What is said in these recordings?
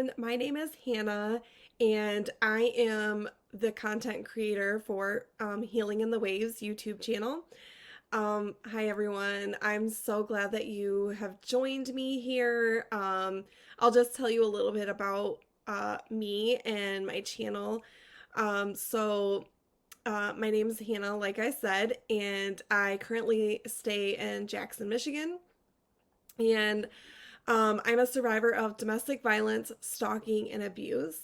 everyone. My name is Hannah, and I am the content creator for Healing in the Waves YouTube channel. Hi, everyone. I'm so glad that you have joined me here. I'll just tell you a little bit about me and my channel. My name is Hannah, like I said, and I currently stay in Jackson, Michigan. And I'm a survivor of domestic violence, stalking, and abuse.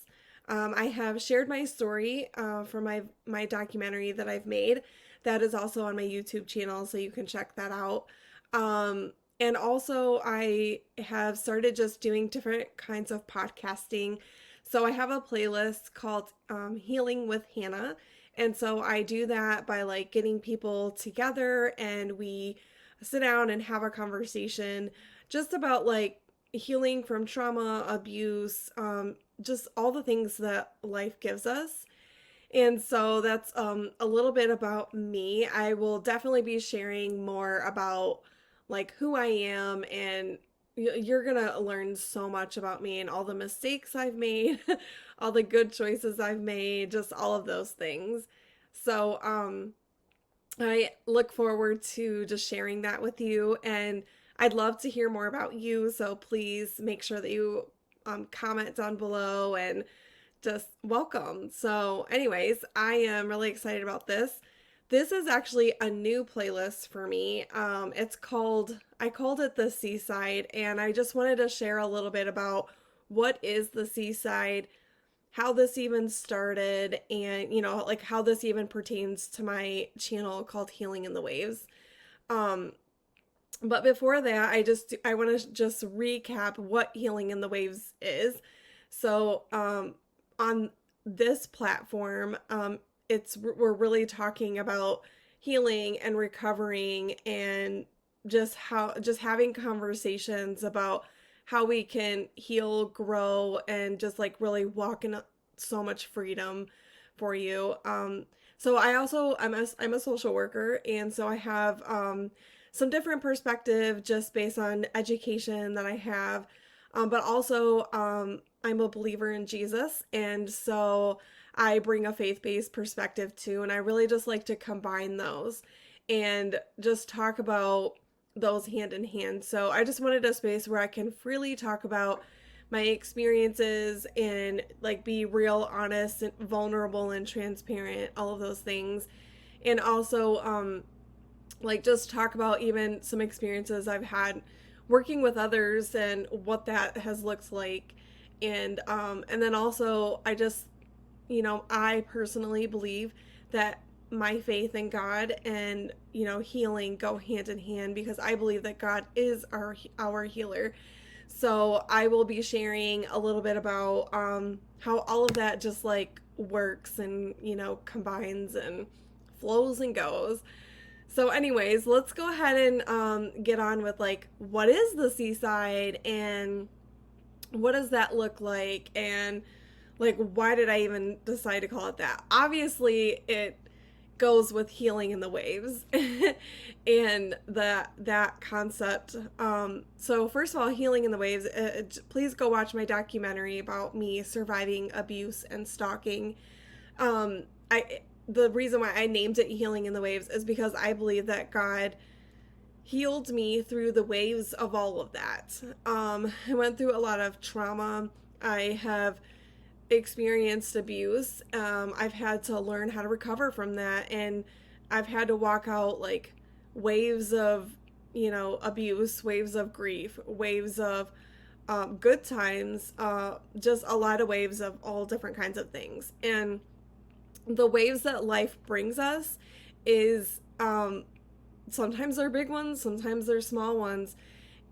I have shared my story for my documentary that I've made. That is also on my YouTube channel, so you can check that out. And also, I have started just doing different kinds of podcasting. So I have a playlist called Healing with Hannah. And so I do that by like getting people together and we sit down and have a conversation just about like healing from trauma, abuse, just all the things that life gives us. And so that's a little bit about me. I will definitely be sharing more about like who I am, and you're gonna learn so much about me and all the mistakes I've made, all the good choices I've made, just all of those things. So I look forward to just sharing that with you, and I'd love to hear more about you. So please make sure that you comment down below and just welcome. So, anyways, I am really excited about this. This is actually a new playlist for me. I called it the Seaside, and I just wanted to share a little bit about what is the Seaside, how this even started, and like how this even pertains to my channel called Healing in the Waves. Um, but before that, I want to just recap what Healing in the Waves is. So, on this platform, it's we're really talking about healing and recovering and just having conversations about how we can heal, grow, and just like really walk in so much freedom for you. So I'm a social worker, and so I have some different perspective just based on education that I have. But also, I'm a believer in Jesus, and so I bring a faith-based perspective too, and I really just like to combine those and just talk about those hand in hand. So I just wanted a space where I can freely talk about my experiences and like be real, honest, and vulnerable and transparent, all of those things. And also like just talk about even some experiences I've had working with others and what that has looked like. And then also I personally believe that my faith in God and healing go hand in hand because I believe that God is our healer. So I will be sharing a little bit about how all of that just like works and combines and flows and goes. So, anyways, let's go ahead and get on with like what is the Seaside and what does that look like, and like why did I even decide to call it that? Obviously, it goes with healing in the waves and that concept. So first of all, healing in the waves. Please go watch my documentary about me surviving abuse and stalking. I The reason why I named it Healing in the Waves is because I believe that God healed me through the waves of all of that. I went through a lot of trauma. I have experienced abuse. I've had to learn how to recover from that, and I've had to walk out like waves of, abuse, waves of grief, waves of good times, just a lot of waves of all different kinds of things. And the waves that life brings us is sometimes they're big ones, sometimes they're small ones.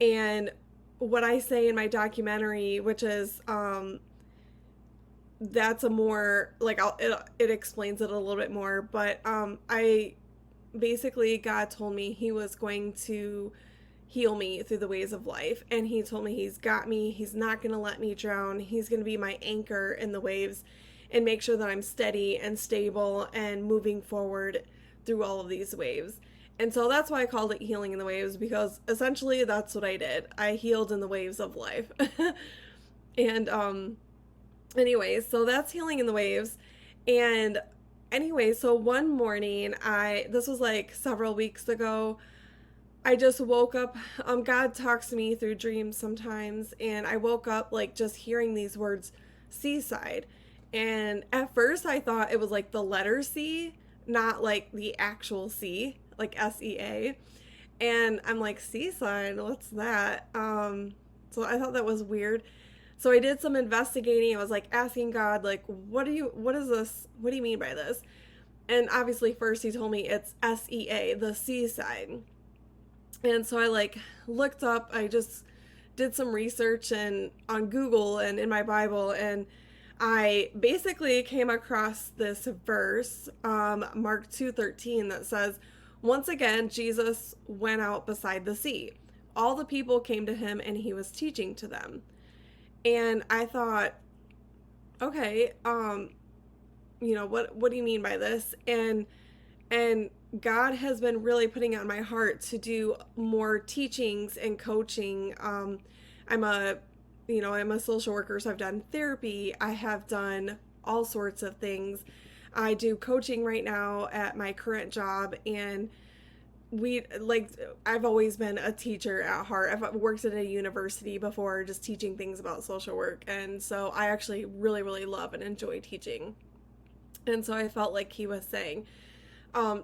And what I say in my documentary, which is that's a more like it explains it a little bit more, but I basically God told me he was going to heal me through the ways of life, and he told me he's got me, he's not going to let me drown, he's going to be my anchor in the waves and make sure that I'm steady and stable and moving forward through all of these waves. And so that's why I called it Healing in the Waves, because essentially that's what I did. I healed in the waves of life. And Anyways, so that's healing in the waves. And anyway, so one morning, this was like several weeks ago, I just woke up. God talks to me through dreams sometimes, and I woke up like just hearing these words, seaside. And at first, I thought it was like the letter C, not like the actual C, like SEA. And I'm like, seaside, what's that? So I thought that was weird. So I did some investigating. I was like asking God, like, what is this? What do you mean by this? And obviously, first he told me it's SEA, the seaside. And so I like looked up, I just did some research and on Google and in my Bible, and I basically came across this verse, Mark 2:13, that says, "Once again Jesus went out beside the sea. All the people came to him and he was teaching to them." And I thought, okay, what do you mean by this? And God has been really putting on my heart to do more teachings and coaching. I'm a, I'm a social worker, so I've done therapy. I have done all sorts of things. I do coaching right now at my current job, and I've always been a teacher at heart. I've worked at a university before, just teaching things about social work, and so I actually really, really love and enjoy teaching. And so I felt like he was saying, um,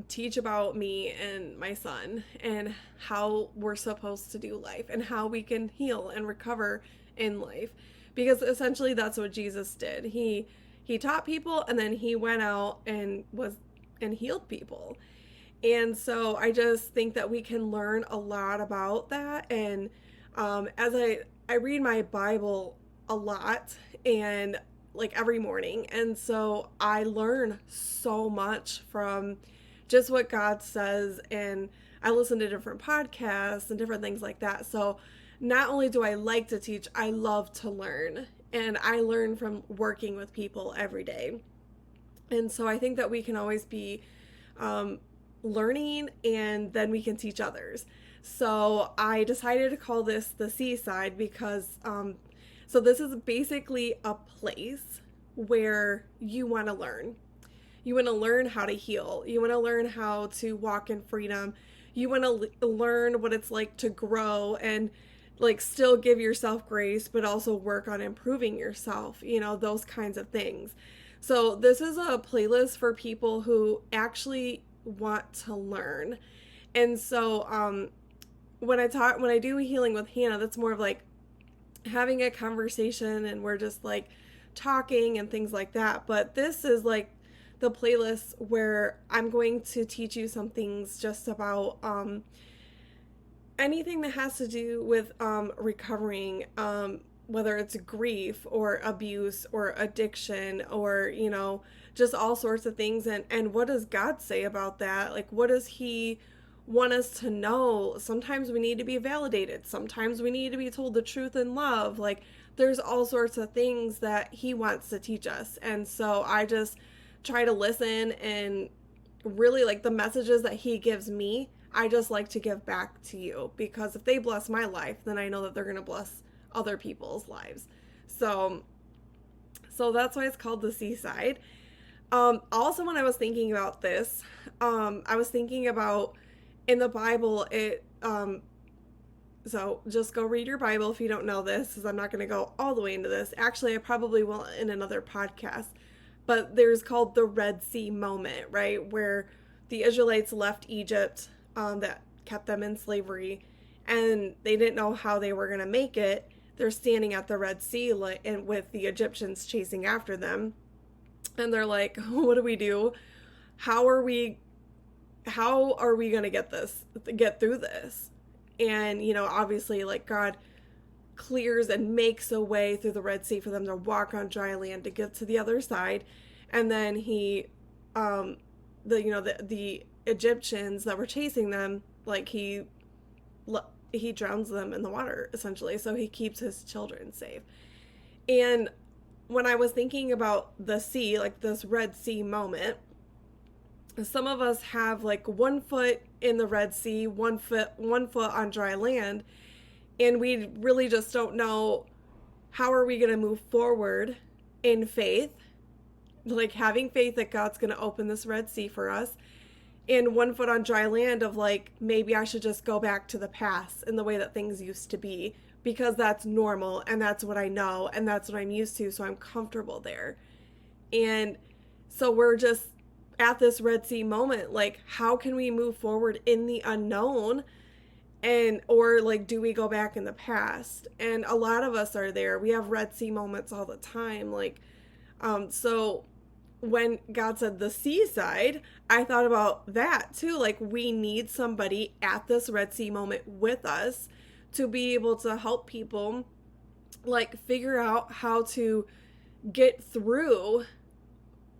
teach about me and my son and how we're supposed to do life and how we can heal and recover in life, because essentially that's what Jesus did. He taught people, and then he went out and healed people. And so I just think that we can learn a lot about that. And as I read my Bible a lot, and like every morning, and so I learn so much from just what God says, and I listen to different podcasts and different things like that. So not only do I like to teach, I love to learn, and I learn from working with people every day. And so I think that we can always be um, learning, and then we can teach others. So I decided to call this the seaside because so this is basically a place where you want to learn. You want to learn how to heal. You want to learn how to walk in freedom. You want to learn what it's like to grow and like still give yourself grace, but also work on improving yourself, those kinds of things. So this is a playlist for people who actually want to learn. And so when I do healing with Hannah, that's more of like having a conversation, and we're just like talking and things like that. But this is like the playlist where I'm going to teach you some things just about anything that has to do with recovering, whether it's grief or abuse or addiction or, just all sorts of things. And what does God say about that? Like, what does He want us to know? Sometimes we need to be validated. Sometimes we need to be told the truth in love. Like, there's all sorts of things that He wants to teach us. And so I just try to listen, and really like the messages that He gives me, I just like to give back to you, because if they bless my life, then I know that they're going to bless other people's lives. So that's why it's called the seaside. Also, when I was thinking about this, I was thinking about in the Bible, so just go read your Bible if you don't know this, because I'm not going to go all the way into this. Actually, I probably will in another podcast. But there's called the Red Sea moment, right? Where the Israelites left Egypt, that kept them in slavery, and they didn't know how they were going to make it. They're standing at the Red Sea and with the Egyptians chasing after them. And they're like, what do we do? How are we going to get through this? And, obviously, like, God clears and makes a way through the Red Sea for them to walk on dry land to get to the other side. And then he, the Egyptians that were chasing them, like, he drowns them in the water, essentially, so he keeps his children safe. And when I was thinking about the sea, like this Red Sea moment, some of us have like 1 foot in the Red Sea, 1 foot on dry land, and we really just don't know how are we going to move forward in faith, like having faith that God's going to open this Red Sea for us, and one foot on dry land of like, maybe I should just go back to the past and the way that things used to be because that's normal and that's what I know and that's what I'm used to. So I'm comfortable there. And so we're just at this Red Sea moment. Like, how can we move forward in the unknown? And, or like, do we go back in the past? And a lot of us are there. We have Red Sea moments all the time. Like, so when God said the seaside, I thought about that too. Like, we need somebody at this Red Sea moment with us to be able to help people like figure out how to get through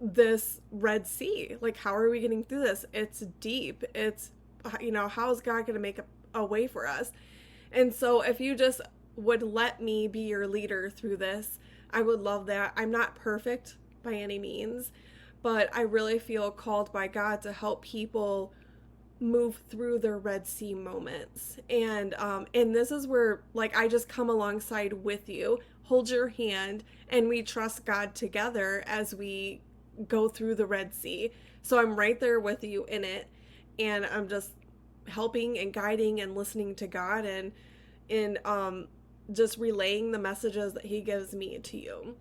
this Red Sea. Like, how are we getting through this? It's deep. It's, how is God going to make a way for us? And so if you just would let me be your leader through this, I would love that. I'm not perfect by any means, but I really feel called by God to help people move through their Red Sea moments. And this is where like I just come alongside with you, hold your hand, and we trust God together as we go through the Red Sea. So I'm right there with you in it, and I'm just helping and guiding and listening to God and just relaying the messages that he gives me to you.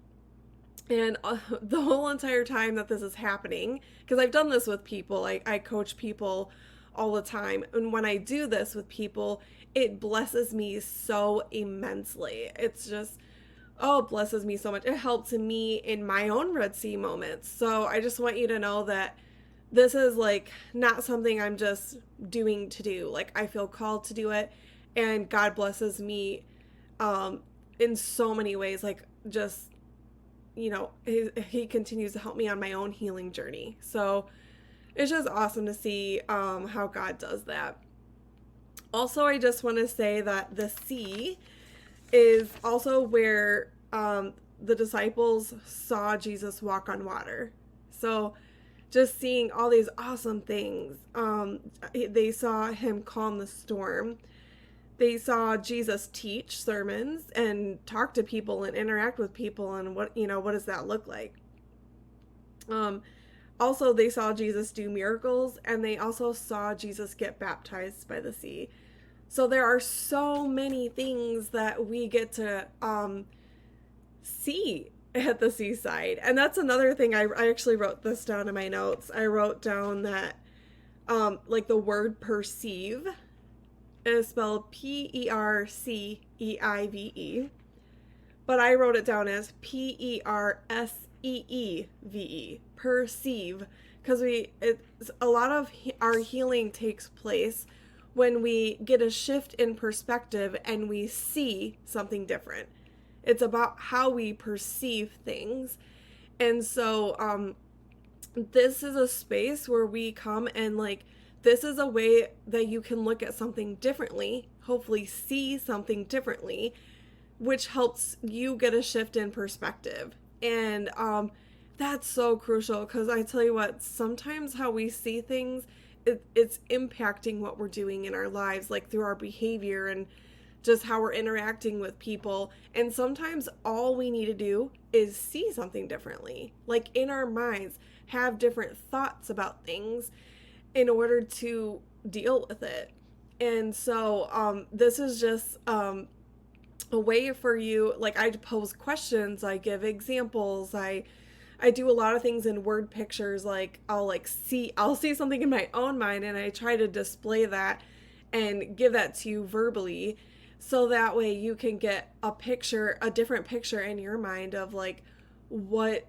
And the whole entire time that this is happening, because I've done this with people, I coach people all the time. And when I do this with people, it blesses me so immensely. It's just, oh, it blesses me so much. It helps me in my own Red Sea moments. So I just want you to know that this is like not something I'm just doing to do. Like, I feel called to do it, and God blesses me in so many ways. Like, just, he continues to help me on my own healing journey. So it's just awesome to see how God does that. Also, I just want to say that the sea is also where the disciples saw Jesus walk on water. So just seeing all these awesome things. They saw him calm the storm. They saw Jesus teach sermons and talk to people and interact with people, and what does that look like? Also, they saw Jesus do miracles, and they also saw Jesus get baptized by the sea. So there are so many things that we get to see at the seaside. And that's another thing. I actually wrote this down in my notes. I wrote down that like the word perceive is spelled Perceive, but I wrote it down as Perseeve, perceive, because a lot of our healing takes place when we get a shift in perspective and we see something different. It's about how we perceive things. And so this is a space where we come and like, this is a way that you can look at something differently, hopefully see something differently, which helps you get a shift in perspective. And that's so crucial, because I tell you what, sometimes how we see things, it's impacting what we're doing in our lives, like through our behavior and just how we're interacting with people. And sometimes all we need to do is see something differently, like in our minds, have different thoughts about things in order to deal with it. And so this is just a way for you. Like, I pose questions, I give examples, I do a lot of things in word pictures. Like, I'll see something in my own mind, and I try to display that and give that to you verbally, so that way you can get a different picture in your mind of like, what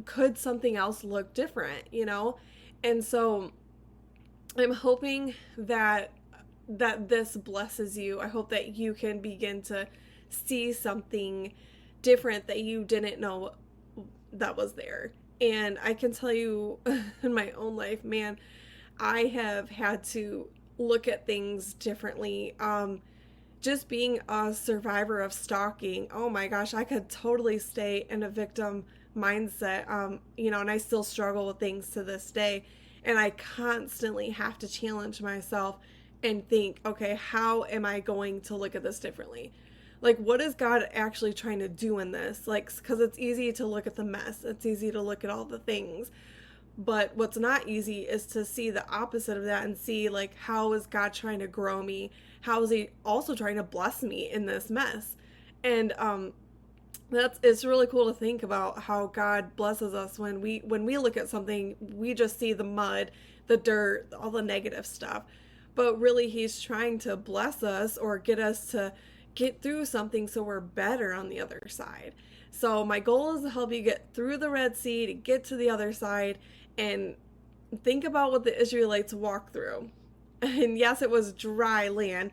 could something else look different, And so I'm hoping that this blesses you. I hope that you can begin to see something different that you didn't know that was there. And I can tell you in my own life, man, I have had to look at things differently. Just being a survivor of stalking, oh my gosh, I could totally stay in a victim mindset, and I still struggle with things to this day. And I constantly have to challenge myself and think, okay, how am I going to look at this differently? Like, what is God actually trying to do in this? Like, because it's easy to look at the mess, it's easy to look at all the things. But what's not easy is to see the opposite of that and see, like, how is God trying to grow me? How is He also trying to bless me in this mess? And that's it's really cool to think about how God blesses us when we look at something, we just see the mud, the dirt, all the negative stuff. But really He's trying to bless us or get us to get through something so we're better on the other side. So my goal is to help you get through the Red Sea, to get to the other side, and think about what the Israelites walked through. And yes, it was dry land,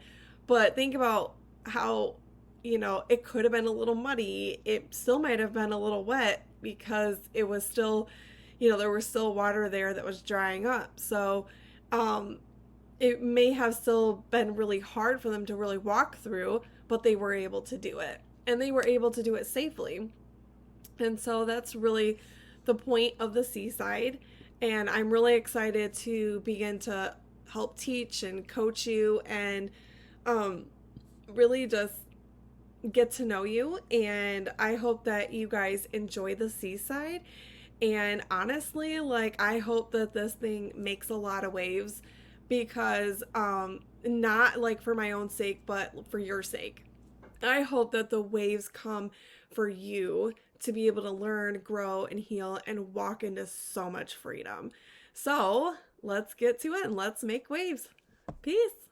but think about how, it could have been a little muddy. It still might have been a little wet because it was still, there was still water there that was drying up. So, it may have still been really hard for them to really walk through, but they were able to do it. And they were able to do it safely. And so that's really the point of the seaside. And I'm really excited to begin to help teach and coach you and um, really just get to know you. And I hope that you guys enjoy the seaside. And honestly, like, I hope that this thing makes a lot of waves because not like for my own sake, but for your sake. I hope that the waves come for you to be able to learn, grow, and heal and walk into so much freedom. So let's get to it and let's make waves. Peace.